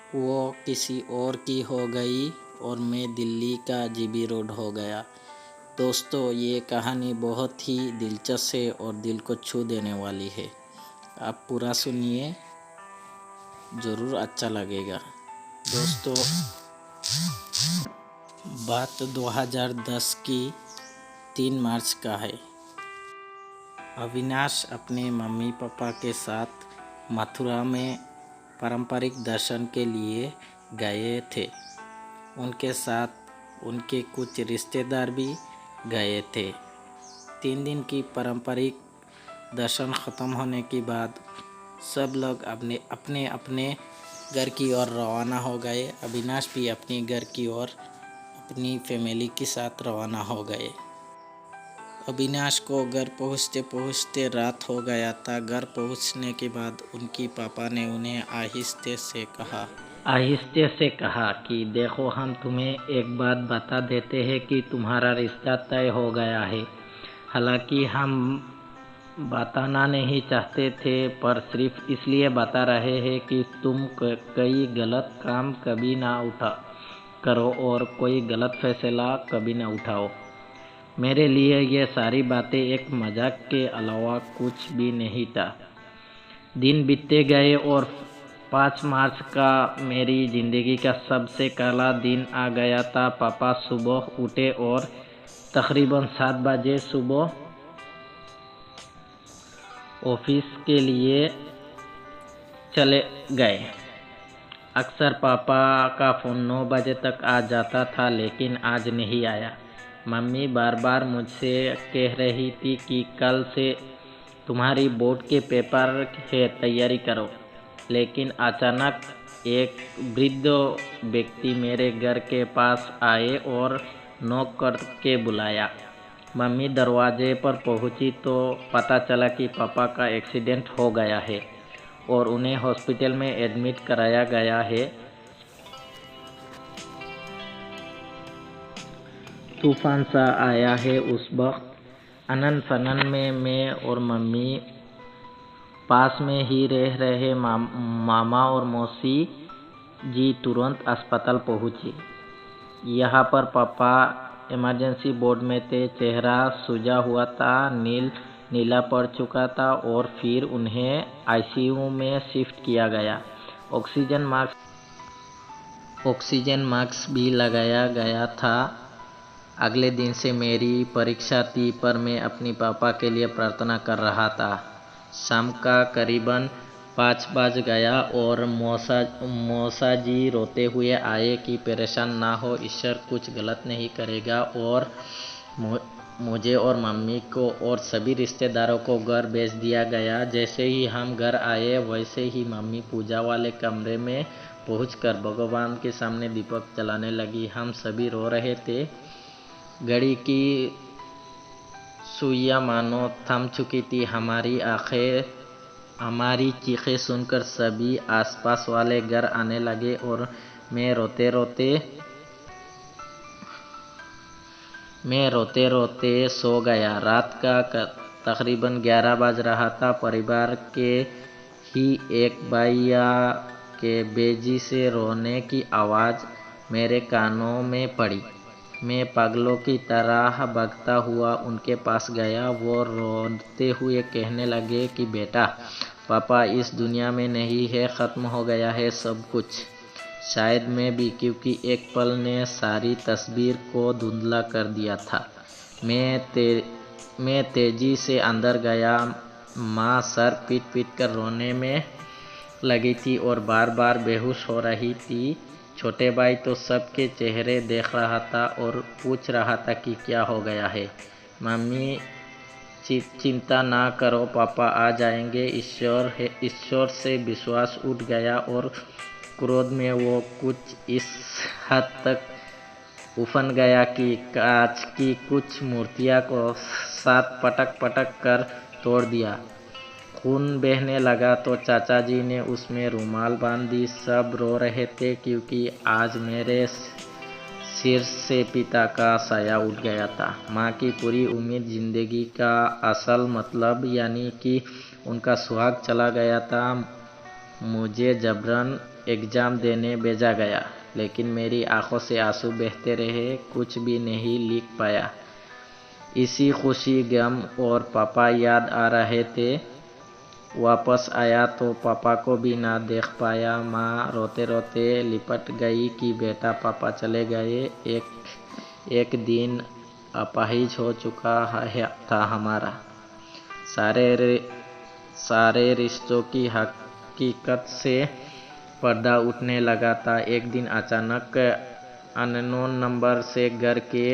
वो किसी और की हो गई और मैं दिल्ली का जीबी रोड हो गया। दोस्तों, ये कहानी बहुत ही दिलचस्प है और दिल को छू देने वाली है। आप पूरा सुनिए, ज़रूर अच्छा लगेगा। दोस्तों, बात 2010 की 3 मार्च का है। अविनाश अपने मम्मी पापा के साथ मथुरा में पारंपरिक दर्शन के लिए गए थे। उनके साथ उनके कुछ रिश्तेदार भी गए थे। 3 दिन की पारंपरिक दर्शन ख़त्म होने के बाद सब लोग अपने अपने घर की ओर रवाना हो गए। अविनाश भी अपने घर की ओर अपनी फैमिली के साथ रवाना हो गए। अविनाश को घर पहुँचते पहुँचते रात हो गया था। घर पहुँचने के बाद उनकी पापा ने उन्हें आहिस्ते से कहा कि देखो, हम तुम्हें एक बात बता देते हैं कि तुम्हारा रिश्ता तय हो गया है। हालांकि हम बताना नहीं चाहते थे, पर सिर्फ इसलिए बता रहे हैं कि तुम कई गलत काम कभी ना करो और कोई गलत फैसला कभी ना उठाओ। मेरे लिए ये सारी बातें एक मजाक के अलावा कुछ भी नहीं था। दिन बीतते गए और 5 मार्च का मेरी ज़िंदगी का सबसे काला दिन आ गया था। पापा सुबह उठे और तकरीबन 7 बजे सुबह ऑफिस के लिए चले गए। अक्सर पापा का फ़ोन 9 बजे तक आ जाता था, लेकिन आज नहीं आया। मम्मी बार बार मुझसे कह रही थी कि कल से तुम्हारी बोर्ड के पेपर है, तैयारी करो। लेकिन अचानक एक वृद्ध व्यक्ति मेरे घर के पास आए और नॉक करके बुलाया। मम्मी दरवाजे पर पहुंची तो पता चला कि पापा का एक्सीडेंट हो गया है और उन्हें हॉस्पिटल में एडमिट कराया गया है। तूफान सा आया है उस वक्त। अनन फनन में मैं और मम्मी पास में ही रह रहे मामा और मौसी जी तुरंत अस्पताल पहुँचे। यहाँ पर पापा इमरजेंसी वार्ड में थे। चेहरा सूजा हुआ था, नीला पड़ चुका था और फिर उन्हें आईसीयू में शिफ्ट किया गया। ऑक्सीजन मास्क भी लगाया गया था। अगले दिन से मेरी परीक्षा थी, पर मैं अपनी पापा के लिए प्रार्थना कर रहा था। शाम का करीबन 5 बज गया और मौसा जी रोते हुए आए कि परेशान ना हो, ईश्वर कुछ गलत नहीं करेगा। और मुझे और मम्मी को और सभी रिश्तेदारों को घर भेज दिया गया। जैसे ही हम घर आए, वैसे ही मम्मी पूजा वाले कमरे में पहुंचकर भगवान के सामने दीपक जलाने लगी। हम सभी रो रहे थे। घड़ी की सुइयां मानो थम चुकी थी। हमारी चीखें सुनकर सभी आसपास वाले घर आने लगे और मैं रोते रोते सो गया। रात का तकरीबन 11 बज रहा था। परिवार के ही एक भैया के बेजी से रोने की आवाज़ मेरे कानों में पड़ी। मैं पागलों की तरह भागता हुआ उनके पास गया। वो रोते हुए कहने लगे कि बेटा, पापा इस दुनिया में नहीं है, ख़त्म हो गया है सब कुछ। शायद मैं भी, क्योंकि एक पल ने सारी तस्वीर को धुंधला कर दिया था। मैं तेजी से अंदर गया। माँ सर पीट कर रोने में लगी थी और बार बार बेहोश हो रही थी। छोटे भाई तो सबके चेहरे देख रहा था और पूछ रहा था कि क्या हो गया है। मम्मी, चिंता ना करो, पापा आ जाएंगे। ईश्वर से विश्वास उठ गया और क्रोध में वो कुछ इस हद तक उफन गया कि कांच की कुछ मूर्तियां को साथ पटक कर तोड़ दिया। खून बहने लगा तो चाचा जी ने उसमें रुमाल बांध दी। सब रो रहे थे क्योंकि आज मेरे सिर से पिता का साया उठ गया था। माँ की पूरी उम्मीद, जिंदगी का असल मतलब, यानी कि उनका सुहाग चला गया था। मुझे जबरन एग्ज़ाम देने भेजा गया, लेकिन मेरी आंखों से आंसू बहते रहे, कुछ भी नहीं लिख पाया। इसी खुशी, गम और पापा याद आ रहे थे। वापस आया तो पापा को भी ना देख पाया। माँ रोते रोते लिपट गई कि बेटा पापा चले गए। एक दिन अपाहिज हो चुका था हमारा। सारे रिश्तों की हकीकत से पर्दा उठने लगा था। एक दिन अचानक अननोन नंबर से घर के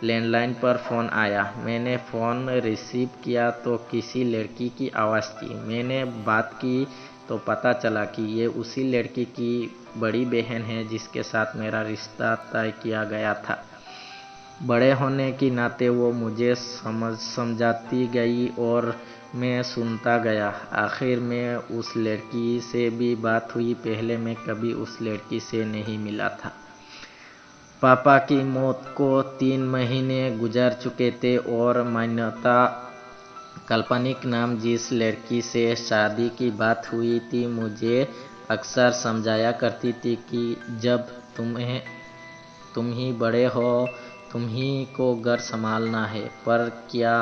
लैंडलाइन पर फ़ोन आया। मैंने फ़ोन रिसीव किया तो किसी लड़की की आवाज़ थी। मैंने बात की तो पता चला कि ये उसी लड़की की बड़ी बहन है जिसके साथ मेरा रिश्ता तय किया गया था। बड़े होने के नाते वो मुझे समझाती गई और मैं सुनता गया। आखिर में उस लड़की से भी बात हुई। पहले मैं कभी उस लड़की से नहीं मिला था। पापा की मौत को 3 महीने गुजर चुके थे और मान्यता काल्पनिक नाम जिस लड़की से शादी की बात हुई थी मुझे अक्सर समझाया करती थी कि जब तुम ही बड़े हो, तुम ही को घर संभालना है। पर क्या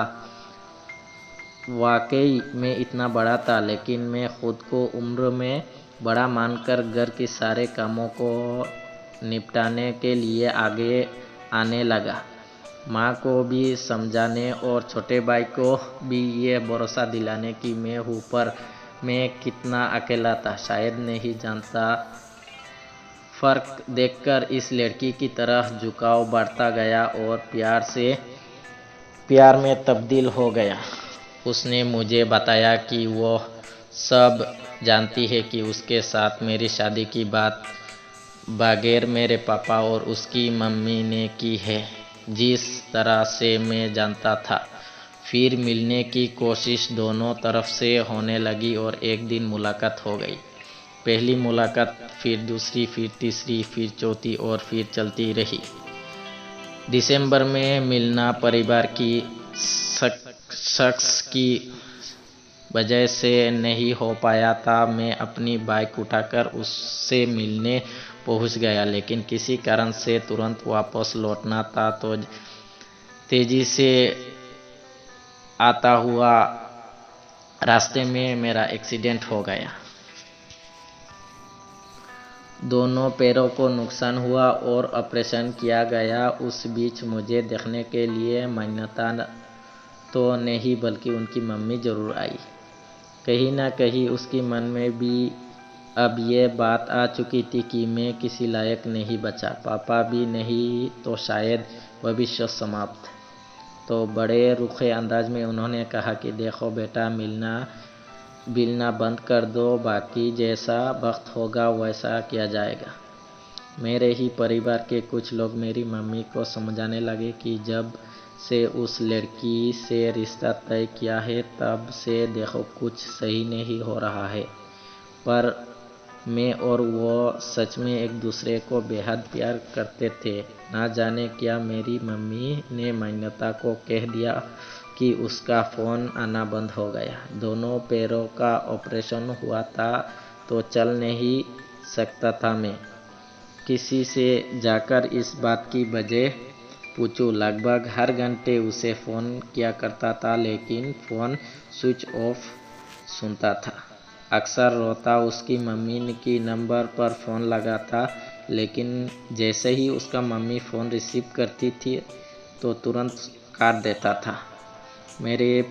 वाकई मैं इतना बड़ा था? लेकिन मैं खुद को उम्र में बड़ा मानकर घर के सारे कामों को निपटाने के लिए आगे आने लगा। माँ को भी समझाने और छोटे भाई को भी ये भरोसा दिलाने की मैं हूँ, पर मैं कितना अकेला था शायद नहीं जानता। फ़र्क देखकर इस लड़की की तरफ झुकाव बढ़ता गया और प्यार में तब्दील हो गया। उसने मुझे बताया कि वो सब जानती है कि उसके साथ मेरी शादी की बात बगैर मेरे पापा और उसकी मम्मी ने की है, जिस तरह से मैं जानता था। फिर मिलने की कोशिश दोनों तरफ से होने लगी और एक दिन मुलाकात हो गई। पहली मुलाकात, फिर दूसरी, फिर तीसरी, फिर चौथी और फिर चलती रही। दिसंबर में मिलना परिवार की शख्स की वजह से नहीं हो पाया था। मैं अपनी बाइक उठाकर उससे मिलने पहुंच गया, लेकिन किसी कारण से तुरंत वापस लौटना था तो तेजी से आता हुआ रास्ते में मेरा एक्सीडेंट हो गया। दोनों पैरों को नुकसान हुआ और ऑपरेशन किया गया। उस बीच मुझे देखने के लिए मान्यता तो नहीं बल्कि उनकी मम्मी जरूर आई। कहीं ना कहीं उसकी मन में भी अब ये बात आ चुकी थी कि मैं किसी लायक नहीं बचा। पापा भी नहीं तो शायद भविष्य समाप्त। तो बड़े रूखे अंदाज में उन्होंने कहा कि देखो बेटा, मिलना बंद कर दो, बाकी जैसा वक्त होगा वैसा किया जाएगा। मेरे ही परिवार के कुछ लोग मेरी मम्मी को समझाने लगे कि जब से उस लड़की से रिश्ता तय किया है तब से देखो कुछ सही नहीं हो रहा है। पर मैं और वो सच में एक दूसरे को बेहद प्यार करते थे। ना जाने क्या मेरी मम्मी ने मान्यता को कह दिया कि उसका फ़ोन आना बंद हो गया। दोनों पैरों का ऑपरेशन हुआ था तो चल नहीं सकता था। मैं किसी से जाकर इस बात की वजह पूछूं। लगभग हर घंटे उसे फ़ोन किया करता था, लेकिन फ़ोन स्विच ऑफ सुनता था। अक्सर रोता उसकी मम्मी की नंबर पर फ़ोन लगा था, लेकिन जैसे ही उसका मम्मी फ़ोन रिसीव करती थी तो तुरंत काट देता था। मेरे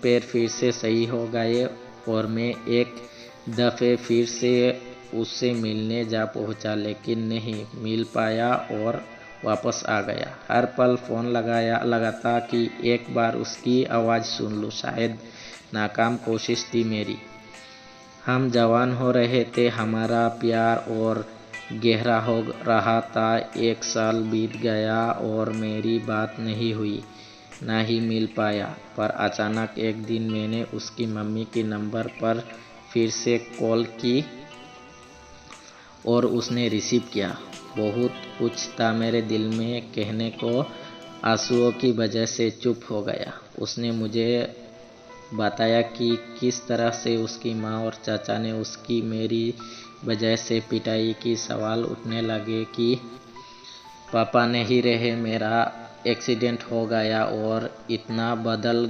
पैर फिर से सही हो गए और मैं एक दफ़े फिर से उससे मिलने जा पहुंचा, लेकिन नहीं मिल पाया और वापस आ गया। हर पल फ़ोन लगाता कि एक बार उसकी आवाज़ सुन लूँ। शायद नाकाम कोशिश थी मेरी। हम जवान हो रहे थे, हमारा प्यार और गहरा हो रहा था। 1 साल बीत गया और मेरी बात नहीं हुई, ना ही मिल पाया। पर अचानक एक दिन मैंने उसकी मम्मी के नंबर पर फिर से कॉल की और उसने रिसीव किया। बहुत कुछ था मेरे दिल में कहने को, आंसुओं की वजह से चुप हो गया। उसने मुझे बताया कि किस तरह से उसकी माँ और चाचा ने उसकी मेरी वजह से पिटाई की। सवाल उठने लगे कि पापा नहीं रहे, मेरा एक्सीडेंट हो गया और इतना बदल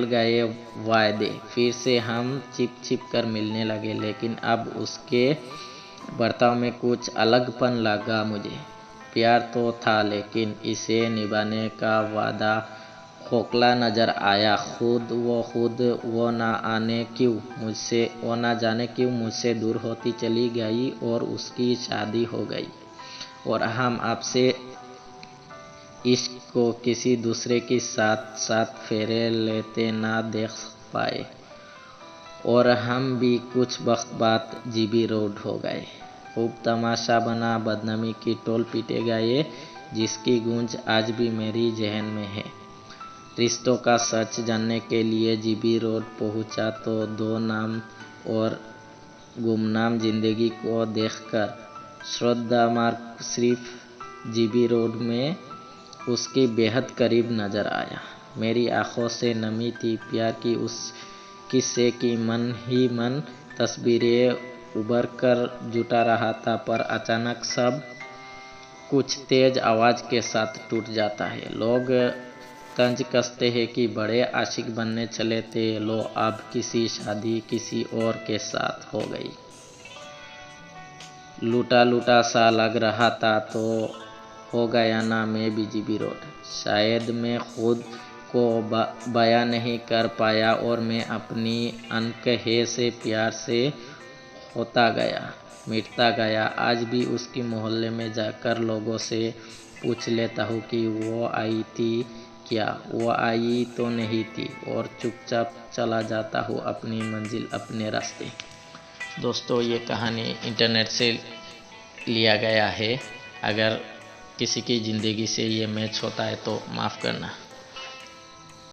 गए वायदे। फिर से हम छिप छिप कर मिलने लगे, लेकिन अब उसके बर्ताव में कुछ अलगपन लगा मुझे। प्यार तो था, लेकिन इसे निभाने का वादा खोखला नजर आया। वो ना जाने क्यों मुझसे दूर होती चली गई और उसकी शादी हो गई और हम आपसे इश्क को किसी दूसरे के साथ फेरे लेते ना देख पाए और हम भी कुछ वक्त बाद जीबी रोड हो गए। खूब तमाशा बना, बदनामी की टोल पीटे गए, जिसकी गूंज आज भी मेरी जहन में है। रिश्तों का सच जानने के लिए जीबी रोड पहुंचा तो दो नाम और गुमनाम जिंदगी को देखकर श्रद्धा मार्ग सिर्फ जीबी रोड में उसके बेहद करीब नजर आया। मेरी आंखों से नमी थी। प्यार की उस किस्से की मन ही मन तस्वीरें उभर कर जुटा रहा था, पर अचानक सब कुछ तेज आवाज के साथ टूट जाता है। लोग तंज कसते हैं कि बड़े आशिक बनने चले थे, लो अब किसी शादी किसी और के साथ हो गई। लूटा सा लग रहा था तो हो गया ना मैं भी जीबी रोड। शायद मैं खुद को बयां नहीं कर पाया और मैं अपनी अनकहे से प्यार से होता गया, मिटता गया। आज भी उसकी मोहल्ले में जाकर लोगों से पूछ लेता हूँ कि वो आई थी क्या। वो आई तो नहीं थी और चुपचाप चला जाता हूँ अपनी मंजिल, अपने रास्ते। दोस्तों, ये कहानी इंटरनेट से लिया गया है। अगर किसी की ज़िंदगी से ये मैच होता है तो माफ़ करना।